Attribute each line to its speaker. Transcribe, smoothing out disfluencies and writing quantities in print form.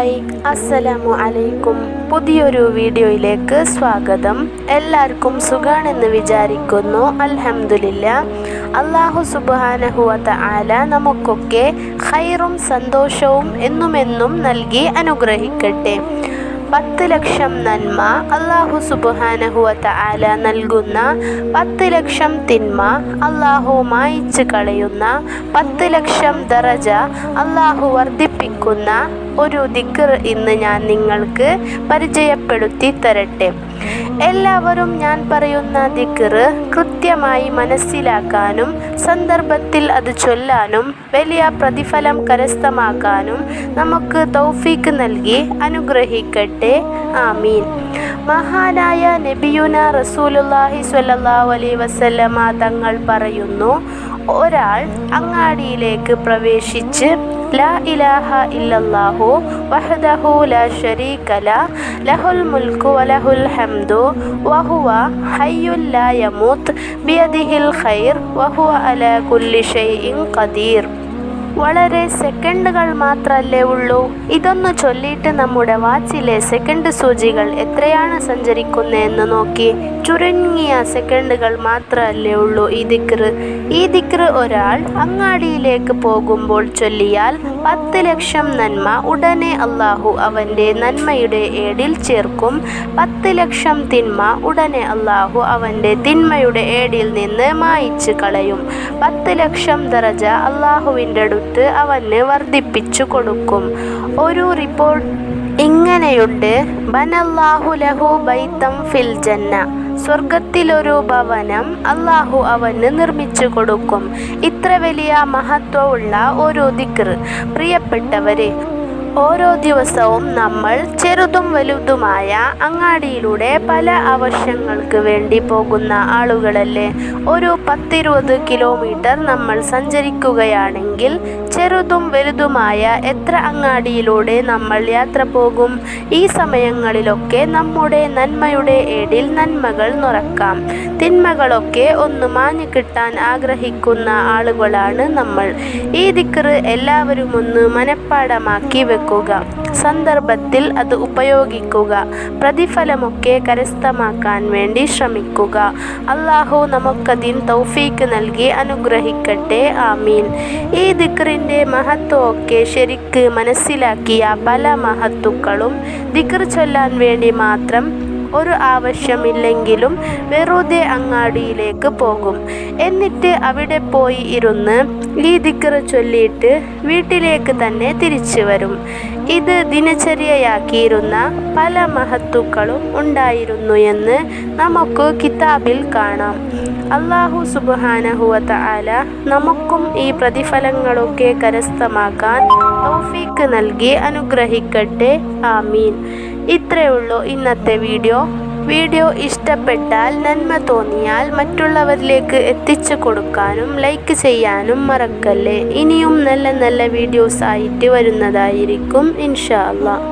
Speaker 1: Hi, അസ്സലാമു അലൈക്കും. പുതിയൊരു വീഡിയോയിലേക്ക് സ്വാഗതം. എല്ലാവർക്കും സുഖാണെന്ന് വിചാരിക്കുന്നു. അൽഹംദുലില്ലാ. അല്ലാഹു സുബ്ഹാനഹു വ തആല നമുക്കൊക്കെ ഖൈറും സന്തോഷവും എന്നുമെന്നും നൽകി അനുഗ്രഹിക്കട്ടെ. 10 ലക്ഷം നന്മ അല്ലാഹു സുബ്ഹാനഹു വ തആല നൽകുന്ന, 10 ലക്ഷം തിന്മ അല്ലാഹു മായിച്ച് കളയുന്ന, 10 ലക്ഷം ദറജ അല്ലാഹു വർദ്ധിപ്പിക്കുന്ന ഒരു ദിക്ർ ഇന്ന് ഞാൻ നിങ്ങൾക്ക് പരിചയപ്പെടുത്തി തരട്ടെ. എല്ലാവരും ഞാൻ പറയുന്ന ദിക്ർ കൃത്യമായി മനസ്സിലാക്കാനും സന്ദർഭത്തിൽ അത് ചൊല്ലാനും വലിയ പ്രതിഫലം കരസ്ഥമാക്കാനും നമുക്ക് തൗഫീക്ക് നൽകി അനുഗ്രഹിക്കട്ടെ. ആമീൻ. മഹാനായ നബിയുന റസൂലുള്ളാഹി സ്വല്ലല്ലാഹു അലൈഹി വസല്ലമ തങ്ങൾ പറയുന്നു, ഒരാൾ അങ്ങാടിയിലേക്ക് പ്രവേശിച്ച് ലാ ഇലാഹ ഇല്ലല്ലാഹു വഹ്ദഹു ലാ ശരീക ലഹുൽ മുൽക്കു വലഹുൽ ഹംദു വഹുവ ഹയ്യുൻ ലാ യമൂത്ത് ബിയദിഹിൽ ഖൈർ വഹുവ അലാ കുല്ലി ഷൈഇൻ ഖദീർ. വളരെ സെക്കൻഡുകൾ മാത്രമല്ലേ ഉള്ളൂ. ഇതൊന്ന് ചൊല്ലിയിട്ട് നമ്മുടെ വാച്ചിലെ സെക്കൻഡ് സൂചികൾ എത്രയാണ് സഞ്ചരിക്കുന്നതെന്ന് നോക്കി. ചുരുങ്ങിയ സെക്കൻഡുകൾ മാത്രമല്ലേ ഉള്ളൂ ഈ ദിക്ർ ഒരാൾ അങ്ങാടിയിലേക്ക് പോകുമ്പോൾ ചൊല്ലിയാൽ 10 ലക്ഷം നന്മ ഉടനെ അല്ലാഹു അവൻ്റെ നന്മയുടെ ഏടിൽ ചേർക്കും. 10 ലക്ഷം തിന്മ ഉടനെ അല്ലാഹു അവൻ്റെ തിന്മയുടെ ഏടിൽ നിന്ന് മായിച്ച് കളയും. 10 ലക്ഷം ദറജ അല്ലാഹുവിൻ്റെ അടുത്ത് അവന് വർദ്ധിപ്പിച്ചു കൊടുക്കും. ഒരു റിപ്പോർട്ട് ഇങ്ങനെയുണ്ട്: ബനല്ലാഹു ലഹു ബൈതം ഫിൽ ജന്ന. സ്വർഗത്തിലൊരു ഭവനം അല്ലാഹു അവന് നിർമ്മിച്ചു കൊടുക്കും. ഇത്ര വലിയ മഹത്വമുള്ള ഒരു ദിക്ർ പ്രിയപ്പെട്ടവരെ, ഓരോ ദിവസവും നമ്മൾ ചെറുതും വലുതുമായ അങ്ങാടിയിലൂടെ പല ആവശ്യങ്ങൾക്ക് വേണ്ടി പോകുന്ന ആളുകളല്ലേ. ഒരു 10-20 കിലോമീറ്റർ നമ്മൾ സഞ്ചരിക്കുകയാണെങ്കിൽ ചെറുതും വലുതുമായ എത്ര അങ്ങാടിയിലൂടെ നമ്മൾ യാത്ര പോകും. ഈ സമയങ്ങളിലൊക്കെ നമ്മുടെ നന്മയുടെ ഏടിൽ നന്മകൾ നിറക്കാം. തിന്മകളൊക്കെ ഒന്ന് മാഞ്ഞു കിട്ടാൻ ആഗ്രഹിക്കുന്ന ആളുകളാണ് നമ്മൾ. ഈ ദിക്ർ എല്ലാവരും ഒന്ന് മനഃപ്പാഠമാക്കി വെക്കുക. സന്ദർഭത്തിൽ അത് ഉപയോഗിക്കുക. പ്രതിഫലമൊക്കെ കരസ്ഥമാക്കാൻ വേണ്ടി ശ്രമിക്കുക. അല്ലാഹു നമുക്കതിന് തൗഫീക്ക് നൽകി അനുഗ്രഹിക്കട്ടെ. ആമീൻ. ഈ ദിക്റിൻ്റെ മഹത്വമൊക്കെ ശരിക്ക് മനസ്സിലാക്കിയ പല മഹത്തുക്കളും ദിക്ർ ചൊല്ലാൻ വേണ്ടി മാത്രം ഒരു ആവശ്യമില്ലെങ്കിലും വെറുതെ അങ്ങാടിയിലേക്ക് പോകും. എന്നിട്ട് അവിടെ പോയി ഇരുന്ന് ഈ ദിക്ർ ചൊല്ലിയിട്ട് വീട്ടിലേക്ക് തന്നെ തിരിച്ചു വരും. ഇത് ദിനചര്യയാക്കിയിരുന്ന പല മഹത്തുക്കളും ഉണ്ടായിരുന്നു എന്ന് നമുക്ക് കിതാബിൽ കാണാം. അല്ലാഹു സുബ്ഹാനഹു വ തആല നമുക്കും ഈ പ്രതിഫലങ്ങളൊക്കെ കരസ്ഥമാക്കാൻ തൗഫീക്ക് നൽകി അനുഗ്രഹിക്കട്ടെ. ആമീൻ. ഇത്രയേ ഉള്ളൂ ഇന്നത്തെ വീഡിയോ ഇഷ്ടപ്പെട്ടാൽ, നന്മ തോന്നിയാൽ മറ്റുള്ളവരിലേക്ക് എത്തിച്ചു കൊടുക്കാനും ലൈക്ക് ചെയ്യാനും മറക്കല്ലേ. ഇനിയും നല്ല നല്ല വീഡിയോസ് ആയിട്ട് വരുന്നതായിരിക്കും ഇൻഷാ അല്ലാഹ്.